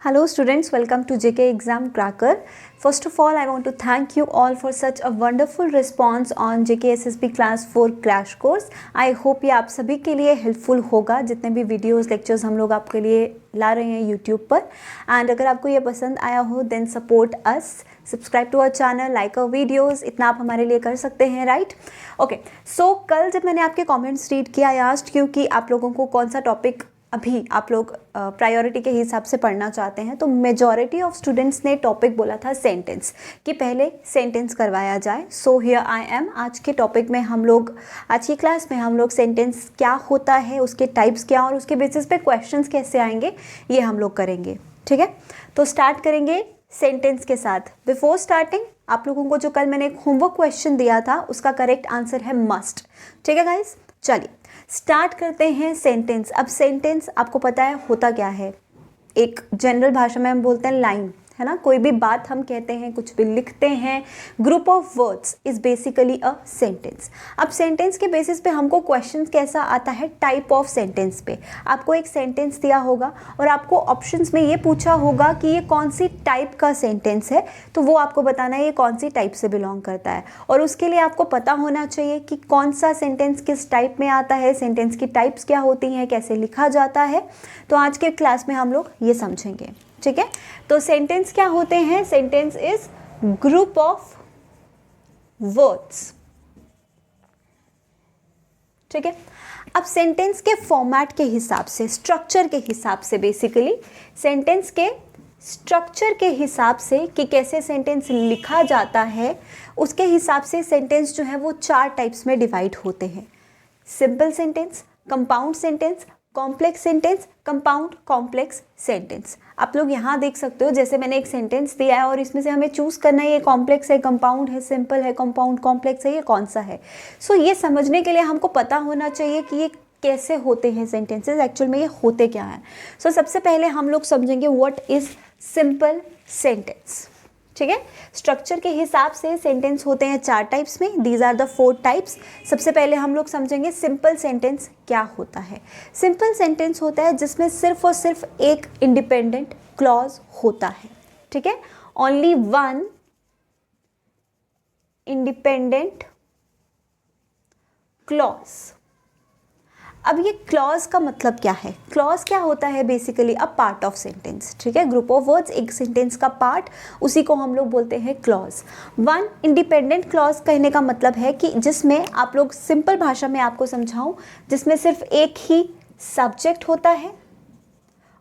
Hello students, welcome to JK Exam Cracker. First of all, I want to thank you all for such a wonderful response on JK SSB Class 4 Crash Course. I hope ये आप सभी के लिए helpful होगा, जितने भी videos lectures हम लोग आपके लिए ला रहे हैं यूट्यूब पर. एंड अगर आपको ये पसंद आया हो then support us, subscribe to our channel, like our videos. इतना आप हमारे लिए कर सकते हैं, राइट? ओके, सो कल जब मैंने आपके कॉमेंट्स रीड किया, आई आस्क्ड क्योंकि आप लोगों को कौन सा टॉपिक अभी आप लोग प्रायोरिटी के हिसाब से पढ़ना चाहते हैं. तो मेजॉरिटी ऑफ स्टूडेंट्स ने टॉपिक बोला था सेंटेंस, कि पहले सेंटेंस करवाया जाए. So here I am. आज के टॉपिक में हम लोग, आज की क्लास में हम लोग सेंटेंस क्या होता है, उसके टाइप्स क्या और उसके बेसिस पे क्वेश्चंस कैसे आएंगे, ये हम लोग करेंगे. ठीक है, तो स्टार्ट करेंगे सेंटेंस के साथ. बिफोर स्टार्टिंग आप लोगों को जो कल मैंने एक होमवर्क क्वेश्चन दिया था उसका करेक्ट आंसर है मस्ट. ठीक है गाइस, चलिए स्टार्ट करते हैं सेंटेंस. अब सेंटेंस आपको पता है होता क्या है, एक जनरल भाषा में हम बोलते हैं लाइन, है ना. कोई भी बात हम कहते हैं, कुछ भी लिखते हैं, group of words is basically a sentence. अब सेंटेंस के बेसिस पे हमको क्वेश्चन कैसा आता है, टाइप ऑफ सेंटेंस पे. आपको एक सेंटेंस दिया होगा और आपको ऑप्शंस में ये पूछा होगा कि ये कौन सी टाइप का सेंटेंस है, तो वो आपको बताना है ये कौन सी टाइप से बिलोंग करता है. और उसके लिए आपको पता होना चाहिए कि कौन सा सेंटेंस किस टाइप में आता है, सेंटेंस की टाइप्स क्या होती हैं, कैसे लिखा जाता है. तो आज के क्लास में हम लोग ये समझेंगे. ठीक है, तो सेंटेंस क्या होते हैं? Sentence is group of words. ठीक है, अब सेंटेंस के फॉर्मेट के हिसाब से, स्ट्रक्चर के हिसाब से, बेसिकली सेंटेंस के स्ट्रक्चर के हिसाब से कि कैसे सेंटेंस लिखा जाता है, उसके हिसाब से सेंटेंस जो है वो 4 टाइप्स में डिवाइड होते हैं. Simple sentence, compound sentence, complex sentence, compound complex sentence. आप लोग यहाँ देख सकते हो, जैसे मैंने एक सेंटेंस दिया है और इसमें से हमें चूज करना है ये कॉम्प्लेक्स है, कंपाउंड है, सिंपल है, कंपाउंड कॉम्प्लेक्स है, ये कौन सा है. सो ये समझने के लिए हमको पता होना चाहिए कि ये कैसे होते हैं सेंटेंसेस, एक्चुअल में ये होते क्या हैं. सो सबसे पहले हम लोग समझेंगे व्हाट इज सिंपल सेंटेंस. ठीक है, स्ट्रक्चर के हिसाब से सेंटेंस होते हैं 4 टाइप्स में. These are the 4 types. सबसे पहले हम लोग समझेंगे सिंपल सेंटेंस क्या होता है. सिंपल सेंटेंस होता है जिसमें सिर्फ और सिर्फ एक इंडिपेंडेंट क्लॉज होता है. ठीक है, ओनली वन इंडिपेंडेंट क्लॉज. अब ये क्लॉज का मतलब क्या है? क्लॉज क्या होता है? Basically a part of sentence. ठीक है, ग्रुप ऑफ वर्ड्स, एक सेंटेंस का पार्ट, उसी को हम लोग बोलते हैं क्लॉज. वन इंडिपेंडेंट क्लॉज कहने का मतलब है कि जिसमें, आप लोग सिंपल भाषा में आपको समझाऊं, जिसमें सिर्फ एक ही सब्जेक्ट होता है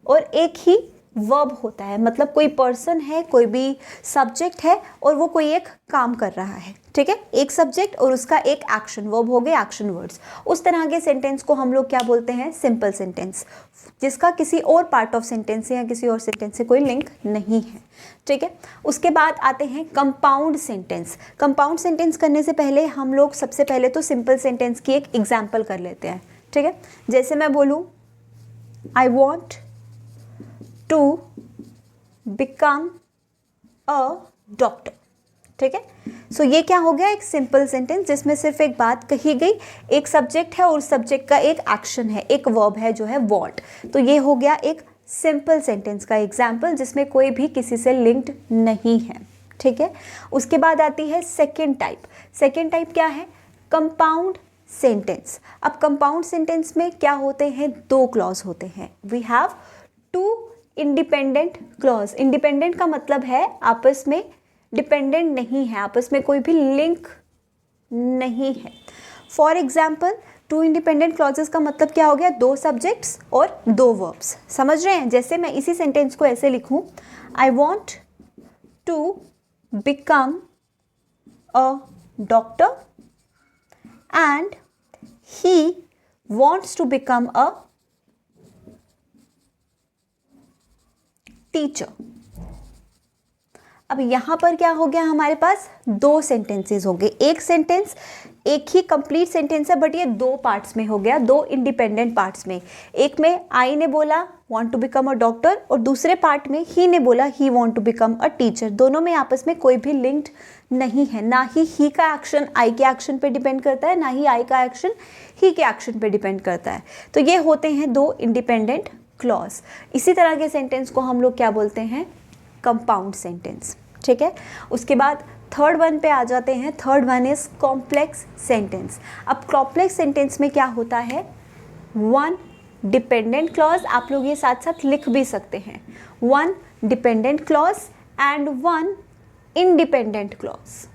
और एक ही वर्ब होता है. मतलब कोई पर्सन है, कोई भी सब्जेक्ट है और वो कोई एक काम कर रहा है. ठीक है, एक सब्जेक्ट और उसका एक एक्शन, वर्ब हो गए एक्शन वर्ड्स. उस तरह के सेंटेंस को हम लोग क्या बोलते हैं? सिंपल सेंटेंस, जिसका किसी और पार्ट ऑफ सेंटेंस से या किसी और सेंटेंस से कोई लिंक नहीं है. ठीक है, उसके बाद आते हैं कंपाउंड सेंटेंस. कंपाउंड सेंटेंस करने से पहले हम लोग सबसे पहले तो सिंपल सेंटेंस की एक एग्जाम्पल कर लेते हैं. ठीक है, जैसे मैं बोलूँ I want to become a doctor. ठीक है, सो ये क्या हो गया? एक सिंपल सेंटेंस जिसमें सिर्फ एक बात कही गई, एक सब्जेक्ट है और उस सब्जेक्ट का एक एक्शन है, एक वर्ब है जो है वॉन्ट. तो ये हो गया एक सिंपल सेंटेंस का एग्जाम्पल जिसमें कोई भी किसी से लिंक्ड नहीं है. ठीक है, उसके बाद आती है सेकेंड टाइप. सेकेंड टाइप क्या है? Compound sentence. अब कंपाउंड सेंटेंस में क्या होते हैं? 2 क्लॉज होते हैं. We have 2 independent clause. Independent का मतलब है आपस में डिपेंडेंट नहीं है, आपस में कोई भी लिंक नहीं है. फॉर एग्जाम्पल 2 इंडिपेंडेंट क्लॉजेस का मतलब क्या हो गया? 2 सब्जेक्ट्स और 2 वर्ब्स. समझ रहे हैं? जैसे मैं इसी सेंटेंस को ऐसे लिखूं, I want to become a doctor and he wants to become a teacher. अब यहां पर क्या हो गया? हमारे पास 2 सेंटेंसेस हो गए. एक सेंटेंस एक ही कंप्लीट सेंटेंस है बट ये 2 पार्ट्स में हो गया, 2 इंडिपेंडेंट पार्ट्स में. एक में आई ने बोला want to become a doctor और दूसरे पार्ट में ही ने बोला he want to become a teacher. दोनों में आपस में कोई भी लिंक्ड नहीं है. ना ही का एक्शन आई के एक्शन पे डिपेंड करता है, ना ही आई का एक्शन ही के एक्शन पे डिपेंड करता है. तो ये होते हैं 2 इंडिपेंडेंट क्लॉज। इसी तरह के सेंटेंस को हम लोग क्या बोलते हैं, कंपाउंड सेंटेंस, ठीक है। उसके बाद थर्ड वन पे आ जाते हैं। Third one is complex sentence. अब कॉम्प्लेक्स सेंटेंस में क्या होता है, वन डिपेंडेंट क्लॉज, आप लोग ये साथ साथ लिख भी सकते हैं, one dependent clause and one independent clause,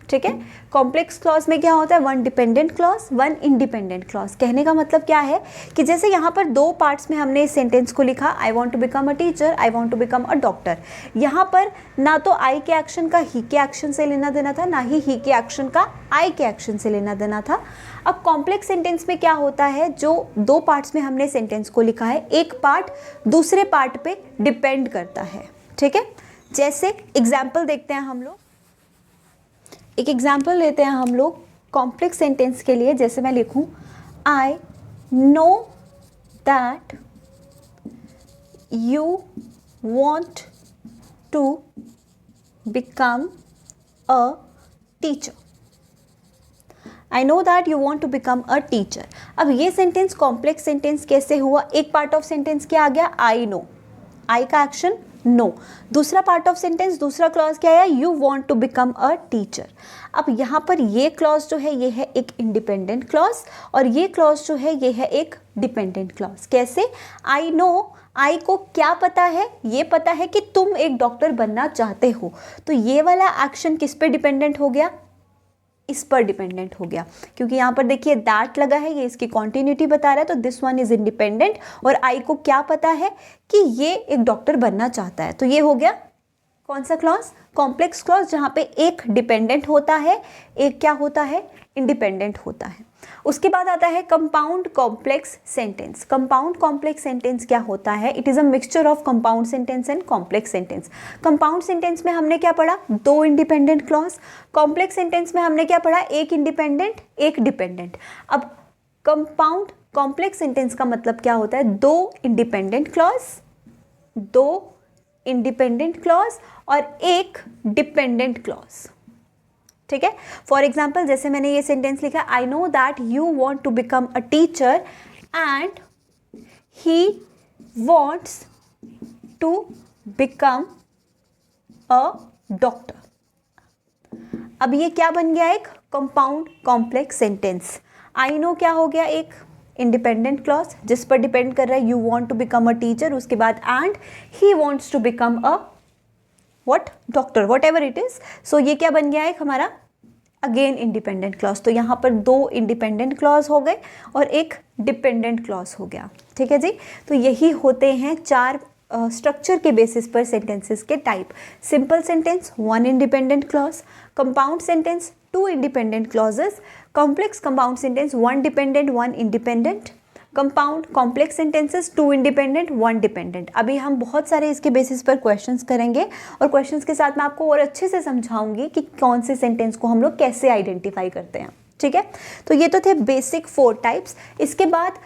ठीक है। कॉम्प्लेक्स क्लॉज में क्या होता है, one dependent clause, one independent clause. कहने का मतलब क्या है कि जैसे यहाँ पर दो पार्ट्स में हमने इस सेंटेंस को लिखा, I want to become a teacher, I want to become a doctor. यहाँ पर ना तो आई के एक्शन का ही के एक्शन से लेना देना था, ना ही के एक्शन का आई के एक्शन से लेना देना था। अब कॉम्प्लेक्स सेंटेंस में क्या होता है, जो दो पार्ट्स में हमने सेंटेंस को लिखा है, एक पार्ट दूसरे पार्ट पे डिपेंड करता है, ठीक है। जैसे एग्जाम्पल देखते हैं हम लोग, एक एग्जाम्पल लेते हैं हम लोग कॉम्प्लेक्स सेंटेंस के लिए। जैसे मैं लिखूं, I know that you want to become a teacher, I know that you want to become a teacher. अब ये सेंटेंस कॉम्प्लेक्स सेंटेंस कैसे हुआ, एक पार्ट ऑफ सेंटेंस क्या आ गया, आई नो, आई का एक्शन नो, दूसरा पार्ट ऑफ सेंटेंस, दूसरा क्लॉज क्या आया, you want to become a teacher. अब यहाँ पर ये क्लॉज जो है ये है एक इंडिपेंडेंट क्लॉज और ये क्लॉज जो है ये है एक डिपेंडेंट क्लॉज। कैसे, आई नो, आई को क्या पता है, ये पता है कि तुम एक डॉक्टर बनना चाहते हो, तो ये वाला एक्शन किस पे डिपेंडेंट हो गया, इस पर डिपेंडेंट हो गया, क्योंकि यहाँ पर देखिए दैट लगा है, ये इसकी कॉन्टिन्यूटी बता रहा है, तो दिस वन इज इंडिपेंडेंट। और आई को क्या पता है कि ये एक डॉक्टर बनना चाहता है, तो ये हो गया कौन सा क्लॉज, कॉम्प्लेक्स क्लॉज, जहाँ पे एक डिपेंडेंट होता है, एक क्या होता है, इंडिपेंडेंट होता है। उसके बाद आता है compound complex sentence. Compound complex sentence क्या होता है, it is a mixture of compound sentence and complex sentence. Compound sentence में हमने क्या पढ़ा, दो इंडिपेंडेंट क्लॉज, कॉम्प्लेक्स सेंटेंस में हमने क्या पढ़ा, एक इंडिपेंडेंट एक डिपेंडेंट। अब कंपाउंड कॉम्प्लेक्स सेंटेंस का मतलब क्या होता है, दो इंडिपेंडेंट क्लॉज, दो इंडिपेंडेंट क्लॉज और एक डिपेंडेंट क्लॉज, ठीक है। फॉर एग्जाम्पल जैसे मैंने ये सेंटेंस लिखा, I know that you want to become a teacher and he wants to become a doctor. अब ये क्या बन गया, एक compound complex sentence. I know क्या हो गया, एक इंडिपेंडेंट क्लॉज जिस पर डिपेंड कर रहा है you want to become a teacher, उसके बाद and he wants to become a what, doctor, whatever it is. So ये क्या बन गया एक हमारा अगेन इंडिपेंडेंट क्लॉज। तो यहाँ पर दो इंडिपेंडेंट क्लॉज हो गए और एक डिपेंडेंट क्लॉज हो गया, ठीक है जी। तो यही होते हैं चार स्ट्रक्चर के बेसिस पर सेंटेंसेस के type. Simple sentence, one independent clause, compound sentence, two independent clauses, complex compound sentence, one dependent one independent, compound complex sentences, two independent one dependent. अभी हम बहुत सारे इसके बेसिस पर क्वेश्चंस करेंगे और क्वेश्चंस के साथ मैं आपको और अच्छे से समझाऊंगी कि कौन से सेंटेंस को हम लोग कैसे आइडेंटिफाई करते हैं, ठीक है। तो ये तो थे बेसिक 4 टाइप्स। इसके बाद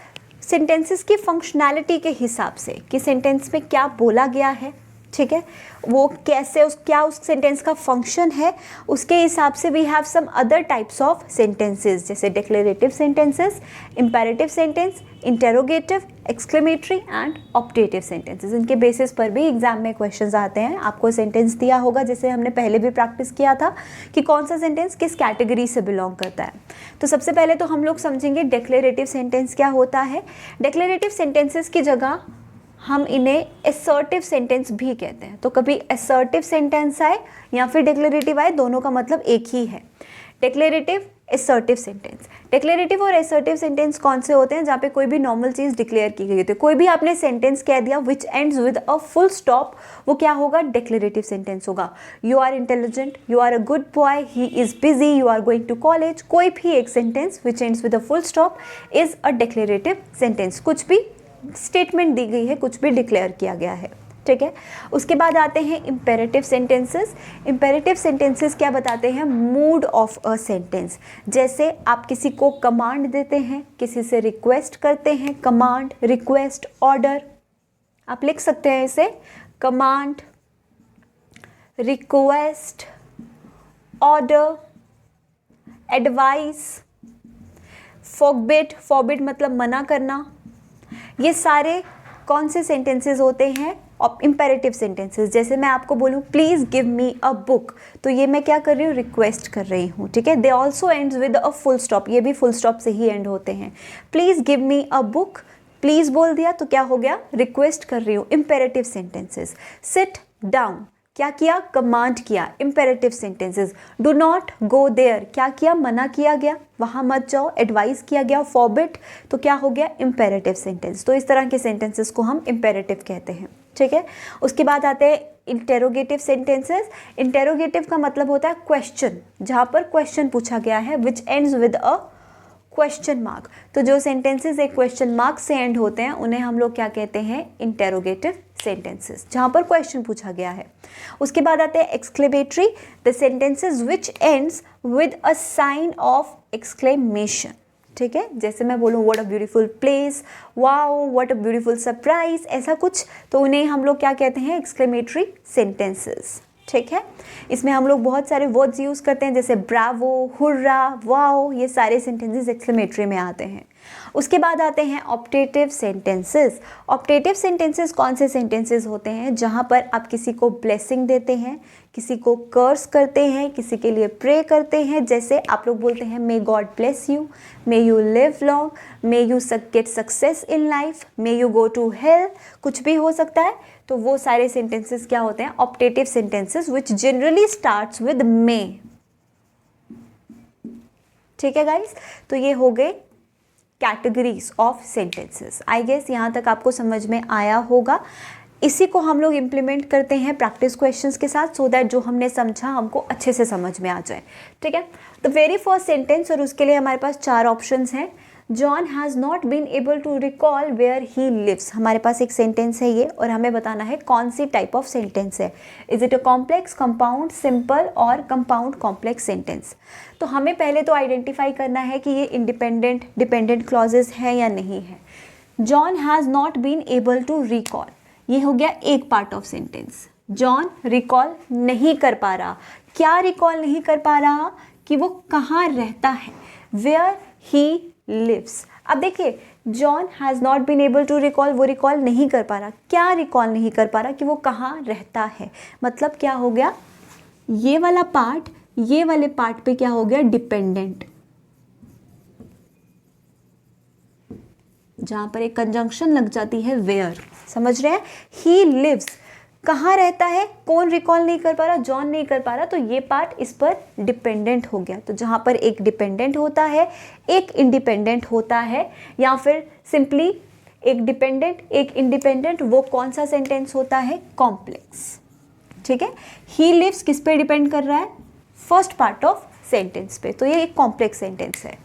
सेंटेंसेस की फंक्शनैलिटी के हिसाब से कि सेंटेंस में क्या बोला गया है, ठीक है, वो कैसे क्या उस सेंटेंस का फंक्शन है, उसके हिसाब से we have some other types of sentences, जैसे declarative sentences, imperative sentence, interrogative, exclamatory and optative sentences. इनके बेसिस पर भी एग्जाम में क्वेश्चंस आते हैं। आपको सेंटेंस दिया होगा, जैसे हमने पहले भी प्रैक्टिस किया था कि कौन सा सेंटेंस किस कैटेगरी से बिलोंग करता है। तो सबसे पहले तो हम लोग समझेंगे डिक्लेरेटिव सेंटेंस क्या होता है। डिक्लेरेटिव सेंटेंसेस की जगह हम इन्हें असर्टिव सेंटेंस भी कहते हैं। तो कभी असर्टिव सेंटेंस आए या फिर डिक्लेरेटिव आए, दोनों का मतलब एक ही है, डिक्लेरेटिव असर्टिव सेंटेंस। डिक्लेरेटिव और असर्टिव सेंटेंस कौन से होते हैं, जहाँ पे कोई भी नॉर्मल चीज़ डिक्लेयर की गई होती है। कोई भी आपने सेंटेंस कह दिया which ends with a full stop, वो क्या होगा, डिक्लेरेटिव सेंटेंस होगा। You are intelligent, you are a good boy, he is busy, you are going to college, कोई भी एक sentence which ends with a full stop is a declarative sentence. कुछ भी statement दी गई है, कुछ भी डिक्लेयर किया गया है, ठीक है। उसके बाद आते हैं इंपेरेटिव सेंटेंसेस। इंपेरेटिव सेंटेंसेस क्या बताते हैं, मूड ऑफ अ सेंटेंस। जैसे आप किसी को कमांड देते हैं, किसी से रिक्वेस्ट करते हैं, कमांड, रिक्वेस्ट, ऑर्डर, आप लिख सकते हैं इसे, command, request, order, advice, forbid, forbid मतलब मना करना। ये सारे कौन से सेंटेंसेस होते हैं? Imperative sentences. जैसे मैं आपको बोलूँ please give me a book, तो ये मैं क्या कर रही हूँ? रिक्वेस्ट कर रही हूँ, ठीक है। They also ends with a full stop, ये भी फुल स्टॉप से ही एंड होते हैं। Please give me a book, please बोल दिया तो क्या हो गया? रिक्वेस्ट कर रही हूँ, इम्पेरेटिव सेंटेंसेस। सिट डाउन, क्या किया? कमांड किया, imperative sentences. Do not go there, क्या किया? मना किया गया, वहाँ मत जाओ, एडवाइस किया गया। फॉरबिड, तो क्या हो गया? Imperative sentence. तो इस तरह के सेंटेंसेस को हम इम्पेरेटिव कहते हैं, ठीक है। उसके बाद आते हैं इंटेरोगेटिव सेंटेंसेस। इंटेरोगेटिव का मतलब होता है क्वेश्चन, जहाँ पर क्वेश्चन पूछा गया है, विच ends with a question mark. तो जो सेंटेंसेस एक क्वेश्चन मार्क से एंड होते हैं उन्हें हम लोग क्या कहते हैं? इंटेरोगेटिव सेंटेंसेस, जहाँ पर क्वेश्चन पूछा गया है। उसके बाद आते हैं exclamatory, the sentences which ends with a sign of exclamation, ठीक है। जैसे मैं बोलूँ what a beautiful place, wow, what a beautiful surprise, ऐसा कुछ, तो उन्हें हम लोग क्या कहते हैं? एक्सक्लेमेटरी सेंटेंसेस, ठीक है। इसमें हम लोग बहुत सारे वर्ड्स यूज़ करते हैं, जैसे ब्रावो, हुर्रा, वाओ, ये सारे सेंटेंसेस एक्सक्लेमेटरी में आते हैं। उसके बाद आते हैं ऑप्टेटिव सेंटेंसेस। ऑप्टेटिव सेंटेंसेस कौन से सेंटेंसेस होते हैं? जहाँ पर आप किसी को ब्लेसिंग देते हैं, किसी को कर्स करते हैं, किसी के लिए प्रे करते हैं। जैसे आप लोग बोलते हैं may God bless you, may you live long, may you get success in life, may you go to hell, कुछ भी हो सकता है। तो वो सारे सेंटेंसेस क्या होते हैं? Optative sentences which generally starts with may, ठीक है गाइस। तो ये हो गए categories of sentences. I guess यहाँ तक आपको समझ में आया होगा। इसी को हम लोग इम्प्लीमेंट करते हैं प्रैक्टिस क्वेश्चंस के साथ, सो दैट जो हमने समझा हमको अच्छे से समझ में आ जाए, ठीक है। तो वेरी फर्स्ट सेंटेंस, और उसके लिए हमारे पास 4 ऑप्शंस हैं। John has not been able to recall where he lives. हमारे पास एक सेंटेंस है ये, और हमें बताना है कौन सी टाइप ऑफ सेंटेंस है। Is it a complex, compound, simple और कंपाउंड कॉम्प्लेक्स सेंटेंस। तो हमें पहले तो आइडेंटिफाई करना है कि ये इंडिपेंडेंट डिपेंडेंट क्लॉजेस है या नहीं है। John has not been able to recall, ये हो गया एक part of sentence. John recall नहीं कर पा रहा। क्या रिकॉल नहीं कर पा रहा? कि वो कहाँ रहता है, वेयर ही लिव्स। अब देखिए, John has not been able to recall, वो रिकॉल नहीं कर पा रहा। क्या रिकॉल नहीं कर पा रहा? कि वो कहाँ रहता है। मतलब क्या हो गया? ये वाला पार्ट ये वाले पार्ट पे क्या हो गया? डिपेंडेंट, जहां पर एक कंजंक्शन लग जाती है वेयर, समझ रहे हैं। ही लिव्स, कहाँ रहता है? कौन रिकॉल नहीं कर पा रहा? जॉन नहीं कर पा रहा, तो ये पार्ट इस पर डिपेंडेंट हो गया। तो जहां पर एक डिपेंडेंट होता है, एक इंडिपेंडेंट होता है, या फिर सिंपली एक डिपेंडेंट एक इंडिपेंडेंट, वो कौन सा सेंटेंस होता है? कॉम्प्लेक्स, ठीक है। ही लिव्स किस पे डिपेंड कर रहा है? फर्स्ट पार्ट ऑफ सेंटेंस पे, तो ये एक कॉम्प्लेक्स सेंटेंस है।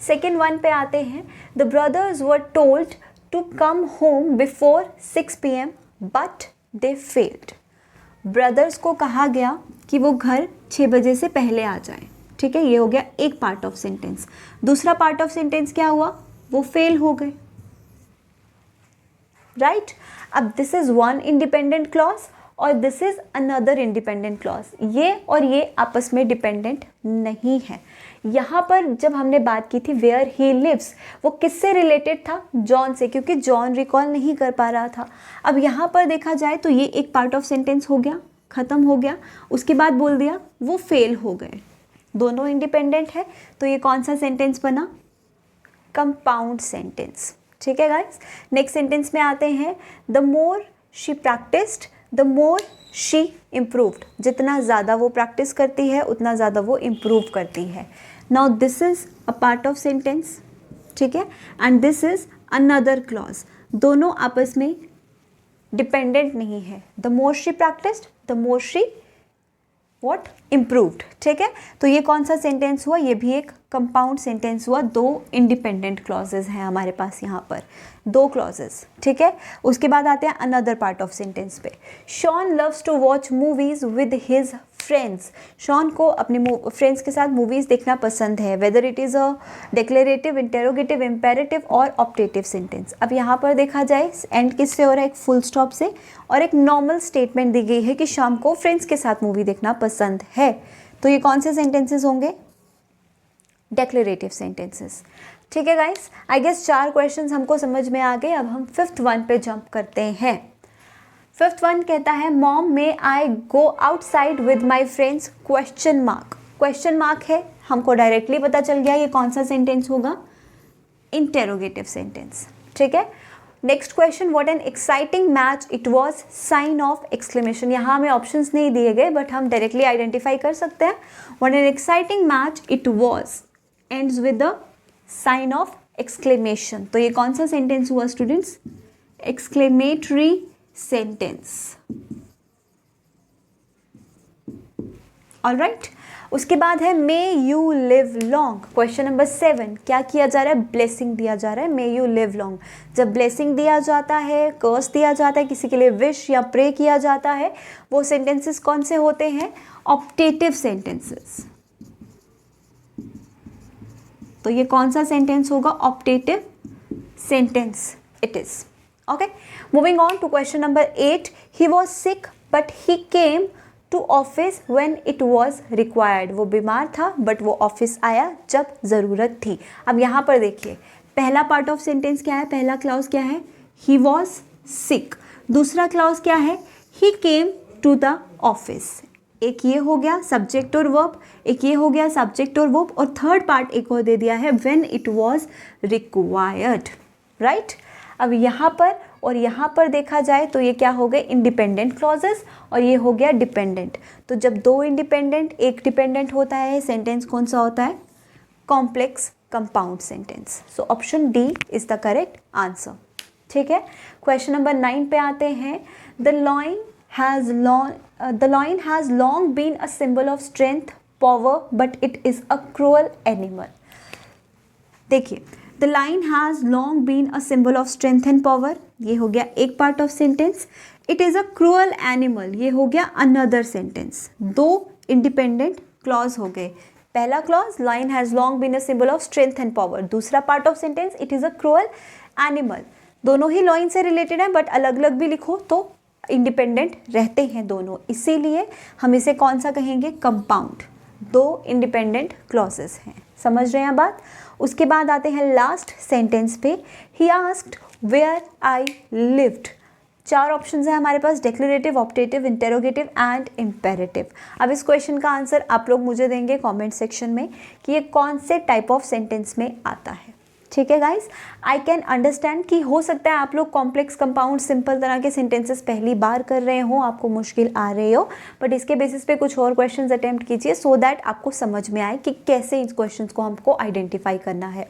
सेकेंड वन पे आते हैं। The brothers were told to come home before 6 PM but they failed. Brothers को कहा गया कि वो घर 6 बजे से पहले आ जाए, ठीक है। ये हो गया एक पार्ट ऑफ सेंटेंस। दूसरा पार्ट ऑफ सेंटेंस क्या हुआ? वो फेल हो गए, राइट। अब this is one independent clause और this is another independent clause. ये और ये आपस में डिपेंडेंट नहीं है। यहाँ पर जब हमने बात की थी वेयर ही लिव्स, वो किससे रिलेटेड था? जॉन से, क्योंकि जॉन रिकॉल नहीं कर पा रहा था। अब यहाँ पर देखा जाए तो ये एक पार्ट ऑफ सेंटेंस हो गया, खत्म हो गया। उसके बाद बोल दिया वो फेल हो गए, दोनों इंडिपेंडेंट है। तो ये कौन सा सेंटेंस बना? कंपाउंड सेंटेंस, ठीक है गाइस। नेक्स्ट सेंटेंस में आते हैं। The more she practised the more she improved. जितना ज़्यादा वो प्रैक्टिस करती है उतना ज़्यादा वो इम्प्रूव करती है। Now this is a part of sentence, ठीक है, and this is another clause. दोनों आपस में डिपेंडेंट नहीं है। The more she practised the more she what? Improved, ठीक है। तो ये कौन सा सेंटेंस हुआ? ये भी एक कंपाउंड सेंटेंस हुआ। 2 इंडिपेंडेंट क्लॉजेज हैं हमारे पास यहाँ पर, 2 क्लॉजेज, ठीक है। उसके बाद आते हैं अनदर पार्ट ऑफ सेंटेंस पे। Shawn loves to watch movies with his friends. Shawn को अपने फ्रेंड्स के साथ मूवीज़ देखना पसंद है। Whether it is a declarative, interrogative, imperative और ऑप्टेटिव सेंटेंस। अब यहाँ पर देखा जाए एंड किससे हो रहा है? एक फुल स्टॉप से, और एक नॉर्मल स्टेटमेंट दी गई है कि शाम को फ्रेंड्स के साथ मूवी देखना पसंद है। तो ये कौन से सेंटेंसेस होंगे? Declarative sentences. ठीक है गाइस, आई गेस 4 क्वेश्चंस हमको समझ में आ गए। अब हम 5th वन पे जंप करते हैं। 5th वन कहता है mom may I go outside with my friends question mark. Question mark है, हमको डायरेक्टली पता चल गया ये कौन सा सेंटेंस होगा, इंटेरोगेटिव सेंटेंस। ठीक है, next question, what an exciting match it was, sign of exclamation. यहाँ हमें ऑप्शंस नहीं दिए गए बट हम डायरेक्टली आइडेंटिफाई कर सकते हैं। What an exciting match it was ends with the sign of exclamation. तो ये कौन सा सेंटेंस हुआ स्टूडेंट्स, एक्सक्लेमेटरी सेंटेंस। ऑलराइट, उसके बाद है मे you live long. Question number 7, क्या किया जा रहा है, ब्लेसिंग दिया जा रहा है, मे यू लिव लॉन्ग। जब ब्लेसिंग दिया जाता है, कर्स दिया जाता है, किसी के लिए विश या प्रे किया जाता है, वो सेंटेंसेस कौन से होते हैं, ऑप्टेटिव सेंटेंसेस। तो ये कौन सा सेंटेंस होगा, optative sentence it is. Okay, moving on to question number 8, he was sick but he came to office when it was required. वो बीमार था बट वो ऑफिस आया जब ज़रूरत थी। अब यहाँ पर देखिए, पहला पार्ट ऑफ सेंटेंस क्या है, पहला क्लॉज क्या है, ही वॉज सिक। दूसरा क्लॉज क्या है, ही केम टू द ऑफिस। एक ये हो गया सब्जेक्ट और वर्ब, एक ये हो गया सब्जेक्ट और वर्ब, और थर्ड पार्ट एक और दे दिया है when it was required. Right, अब यहाँ पर और यहाँ पर देखा जाए तो ये क्या हो गए, इंडिपेंडेंट क्लॉजेस, और ये हो गया डिपेंडेंट। तो जब दो इंडिपेंडेंट एक डिपेंडेंट होता है, सेंटेंस कौन सा होता है, complex compound sentence. So option D is the correct answer. ठीक है, क्वेश्चन नंबर 9 पे आते हैं। The lion has long been a symbol of strength power but it is a cruel animal. देखिए, the lion has long been a symbol of strength and power, ये हो गया एक part of sentence. It is a cruel animal, ये हो गया another sentence. दो independent clause हो गए। पहला clause, lion has long been a symbol of strength and power. दूसरा part of sentence, it is a cruel animal. दोनों ही लाइन से रिलेटेड है बट अलग अलग भी लिखो तो इंडिपेंडेंट रहते हैं दोनों, इसीलिए हम इसे कौन सा कहेंगे, कंपाउंड। दो इंडिपेंडेंट क्लॉजेस हैं, समझ रहे हैं बात। उसके बाद आते हैं लास्ट सेंटेंस पे, he asked where I lived. 4 options हैं हमारे पास, declarative, optative, interrogative and imperative. अब इस क्वेश्चन का आंसर आप लोग मुझे देंगे कमेंट सेक्शन में कि ये कौन से टाइप ऑफ सेंटेंस में आता है। ठीक है गाइस, आई कैन अंडरस्टैंड कि हो सकता है आप लोग कॉम्प्लेक्स कंपाउंड सिंपल तरह के सेंटेंसेस पहली बार कर रहे हो, आपको मुश्किल आ रही हो, बट इसके बेसिस पे कुछ और क्वेश्चंस अटेम्प्ट कीजिए सो दैट आपको समझ में आए कि कैसे इस क्वेश्चंस को हमको आइडेंटिफाई करना है।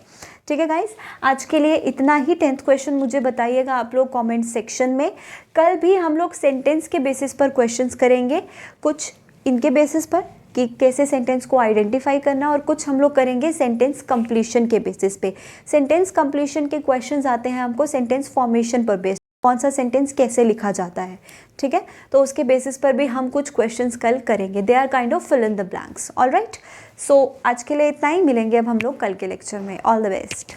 ठीक है गाइस, आज के लिए इतना ही। 10th क्वेश्चन मुझे बताइएगा आप लोग कॉमेंट सेक्शन में। कल भी हम लोग सेंटेंस के बेसिस पर क्वेश्चंस करेंगे, कुछ इनके बेसिस पर कि कैसे सेंटेंस को आइडेंटिफाई करना, और कुछ हम लोग करेंगे सेंटेंस कंप्लीशन के बेसिस पे। सेंटेंस कंप्लीशन के क्वेश्चंस आते हैं हमको सेंटेंस फॉर्मेशन पर बेस्ड, कौन सा सेंटेंस कैसे लिखा जाता है। ठीक है, तो उसके बेसिस पर भी हम कुछ क्वेश्चंस कल करेंगे। They are kind of fill in the blanks. Alright, so आज के लिए इतना ही, मिलेंगे अब हम लोग कल के लेक्चर में। All the best.